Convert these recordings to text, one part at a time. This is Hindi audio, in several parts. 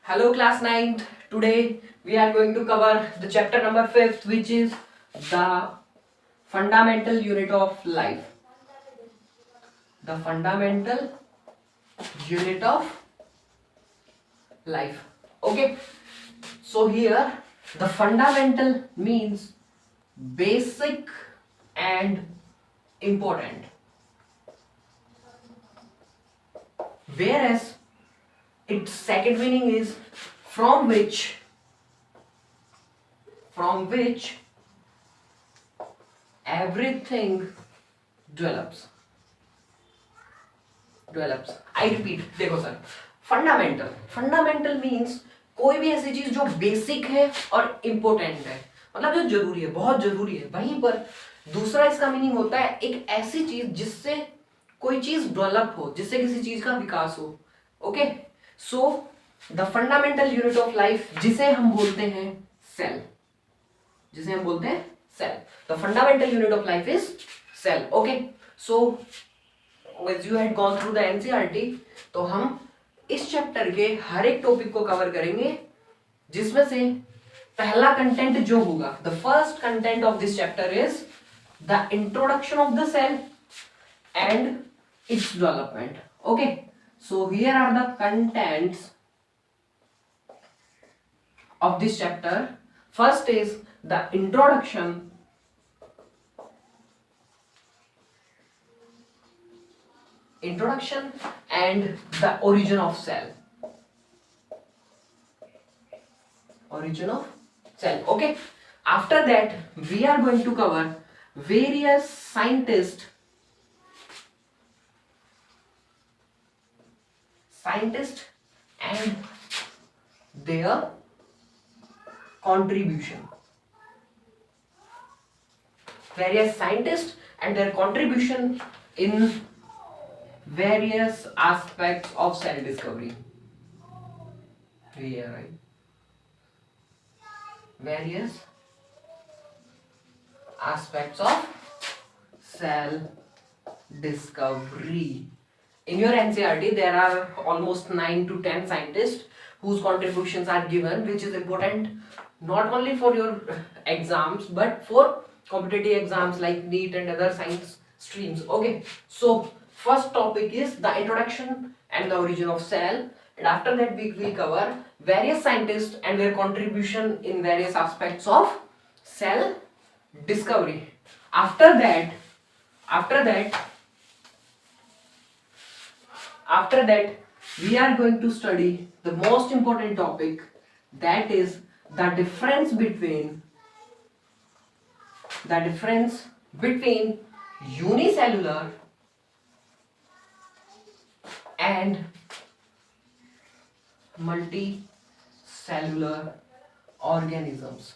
Hello class 9th. Today we are going to cover the chapter number 5th, which is the fundamental unit of life. The fundamental unit of life. Okay. So here the fundamental means basic and important. Whereas its second meaning is from which everything develops. I repeat, देखो सर, फंडामेंटल मीन्स कोई भी ऐसी चीज जो बेसिक है और इम्पोर्टेंट है, मतलब जो जरूरी है, बहुत जरूरी है। वहीं पर दूसरा इसका मीनिंग होता है एक ऐसी चीज जिससे कोई चीज डेवलप हो, जिससे किसी चीज का विकास हो। Okay, so the fundamental unit of life, जिसे हम बोलते हैं cell, the fundamental unit of life is cell. Okay, so as you had gone through the NCERT, तो हम इस चैप्टर के हर एक टॉपिक को कवर करेंगे, जिसमें से पहला कंटेंट जो होगा, the first content of this chapter is the introduction of the cell and its development. Okay, so here are the contents of this chapter. First is the introduction and the origin of cell. Okay, after that we are going to cover various scientists and their contribution. Various scientists and their contribution in various aspects of cell discovery. Here, right? Various aspects of cell discovery. In your NCERT, there are almost 9 to 10 scientists whose contributions are given, which is important not only for your exams but for competitive exams like NEET and other science streams. Okay, so first topic is the introduction and the origin of cell, and after that we will cover various scientists and their contribution in various aspects of cell discovery. After that we are going to study the most important topic, that is the difference between unicellular and multicellular organisms.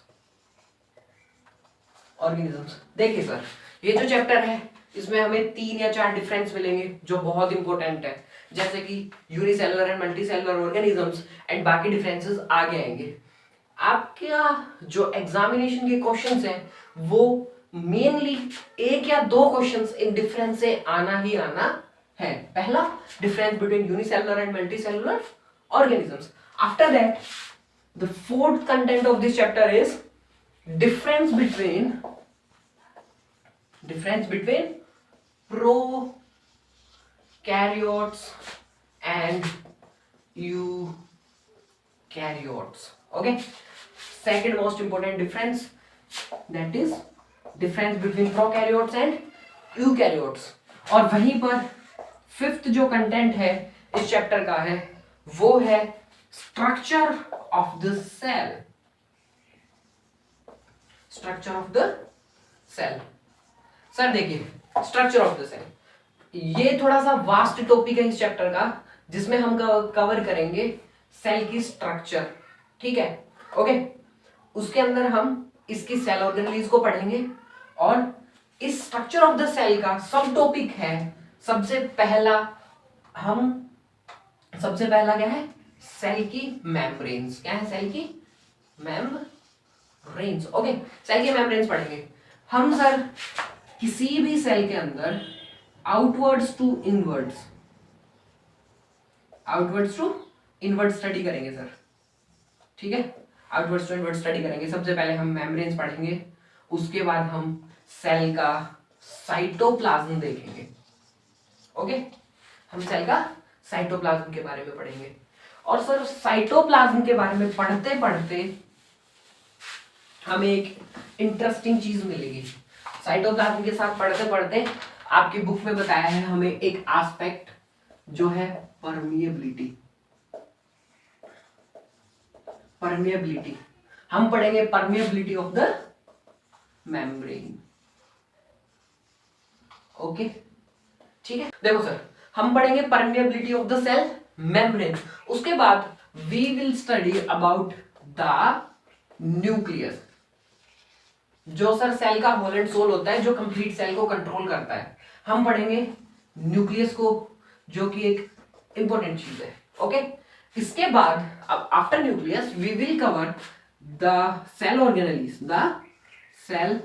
देखिए सर, ये जो चैप्टर है इसमें हमें 3 या 4 डिफरेंस मिलेंगे जो बहुत इंपॉर्टेंट है, जैसे कि unicellular and multicellular organisms, and बाकी डिफरेंसेस आगे आएंगे। आपका जो एग्जामिनेशन के क्वेश्चंस हैं वो मेनली 1 या 2 क्वेश्चंस इन डिफरेंस से आना ही आना है। पहला, difference between unicellular and multicellular organisms. After that the fourth content of this chapter is difference between prokaryotes and eukaryotes. Okay, second most important difference, that is difference between prokaryotes and eukaryotes. और वहीं पर फिफ्थ जो कंटेंट है इस चैप्टर का है वो है structure of the cell. Sir देखिए, स्ट्रक्चर ऑफ द सेल ये थोड़ा सा वास्ट टॉपिक है इस चैप्टर का, जिसमें हम कवर करेंगे सेल की स्ट्रक्चर। ठीक है, ओके, उसके अंदर हम इसकी सेल ऑर्गेनेल्स को पढ़ेंगे, और इस स्ट्रक्चर ऑफ द सेल का सब टॉपिक है। सबसे पहला क्या है? सेल की मेम्ब्रेन्स। क्या है? सेल की मेम्ब्रेन्स। ओके, सेल की मेम्ब्रेन्स पढ़ेंगे हम सर। किसी भी सेल के अंदर आउटवर्ड्स टू इनवर्ड्स स्टडी करेंगे सर। ठीक है, आउटवर्ड्स टू इनवर्ड्स स्टडी करेंगे। सबसे पहले हम मेम्ब्रेन्स पढ़ेंगे, उसके बाद हम सेल का साइटोप्लाज्म देखेंगे। ओके, हम सेल का साइटोप्लाज्म के बारे में पढ़ेंगे। और सर साइटोप्लाज्म के बारे में पढ़ते पढ़ते हमें एक इंटरेस्टिंग चीज मिलेगी। साइटोप्लाज्म के साथ पढ़ते पढ़ते आपकी बुक में बताया है हमें एक एस्पेक्ट जो है परमिएबिलिटी। परमिएबिलिटी हम पढ़ेंगे, permeability of the membrane. Okay, ठीक है। देखो सर, हम पढ़ेंगे permeability of the cell membrane, उसके बाद we will study about the nucleus, जो सर सेल का होल एंड सोल होता है, जो कंप्लीट सेल को कंट्रोल करता है। हम पढ़ेंगे न्यूक्लियस को, जो कि एक इंपॉर्टेंट चीज है। ओके, इसके बाद अब after nucleus we will cover the cell organelles, the cell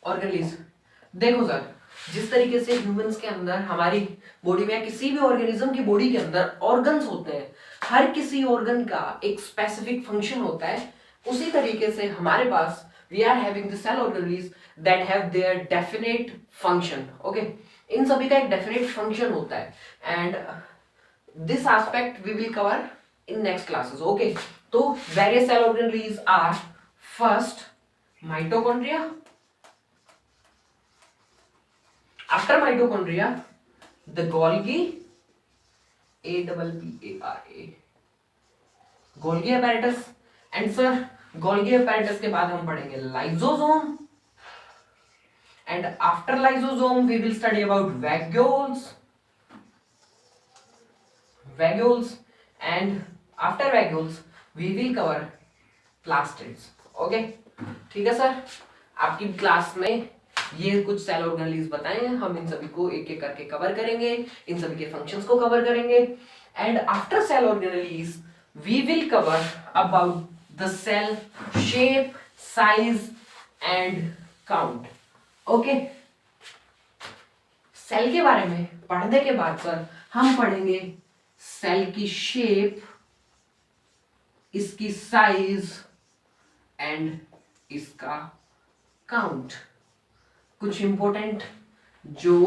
organelles. देखो सर, जिस तरीके से ह्यूमंस के अंदर, हमारी बॉडी में, किसी भी ऑर्गेनिज्म की बॉडी के अंदर ऑर्गन्स होते हैं, हर किसी ऑर्गन का एक स्पेसिफिक फंक्शन होता है, उसी तरीके से हमारे पास we are having the cell organelles that have their definite function. Okay, इन सभी का एक डेफिनेट फंक्शन होता है and this aspect we will cover in next classes. Okay, तो various cell organelles are first mitochondria, after mitochondria the Golgi, APPARA, Golgi apparatus, and sir Golgi apparatus के बाद हम पढ़ेंगे lysosome, and after lysosome we will study about vacuoles, and after vacuoles we will cover plastids। Okay, ठीक है सर, आपकी क्लास में ये कुछ सेल ऑर्गेनेलिस बताए हैं, हम इन सभी को एक एक करके कवर करेंगे, इन सभी के फंक्शंस को कवर करेंगे। And after cell organelles we will cover about the cell shape, size and count. Okay, cell के बारे में पढ़ने के बाद सर हम पढ़ेंगे सेल की शेप, इसकी साइज एंड इसका काउंट। कुछ इंपॉर्टेंट जो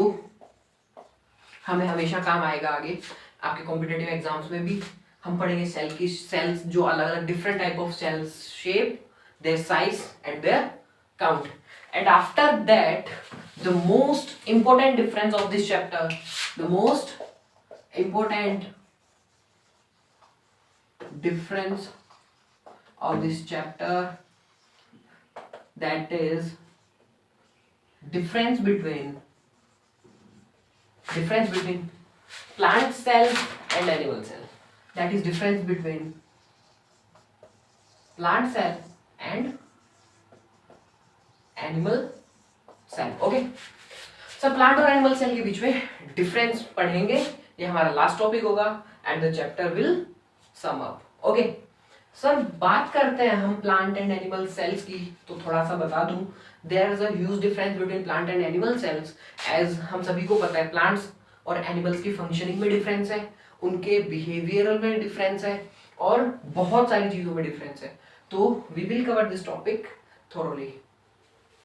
हमें हमेशा काम आएगा आगे आपके कॉम्पिटिटिव एग्जाम्स में भी। हम पढ़ेंगे सेल की, सेल्स जो अलग अलग different type of cells, shape, their size and their count. And after that the most important difference of this chapter, the most important difference of this chapter, that is difference between plant cell and animal cell, that is difference between plant cell and animal cell। Okay sir, plant और एनिमल सेल के बीच में डिफरेंस पढ़ेंगे, ये हमारा लास्ट टॉपिक होगा and the chapter will sum up. Okay sir, बात करते हैं हम प्लांट एंड एनिमल सेल्स की, तो थोड़ा सा बता दूं, there is a huge difference between plant and animal cells. As हम सभी को पता है, प्लांट्स और एनिमल्स की फंक्शनिंग में डिफरेंस है, उनके बिहेवियरल में डिफरेंस है, और बहुत सारी चीजों में डिफरेंस है। तो we will cover this topic thoroughly.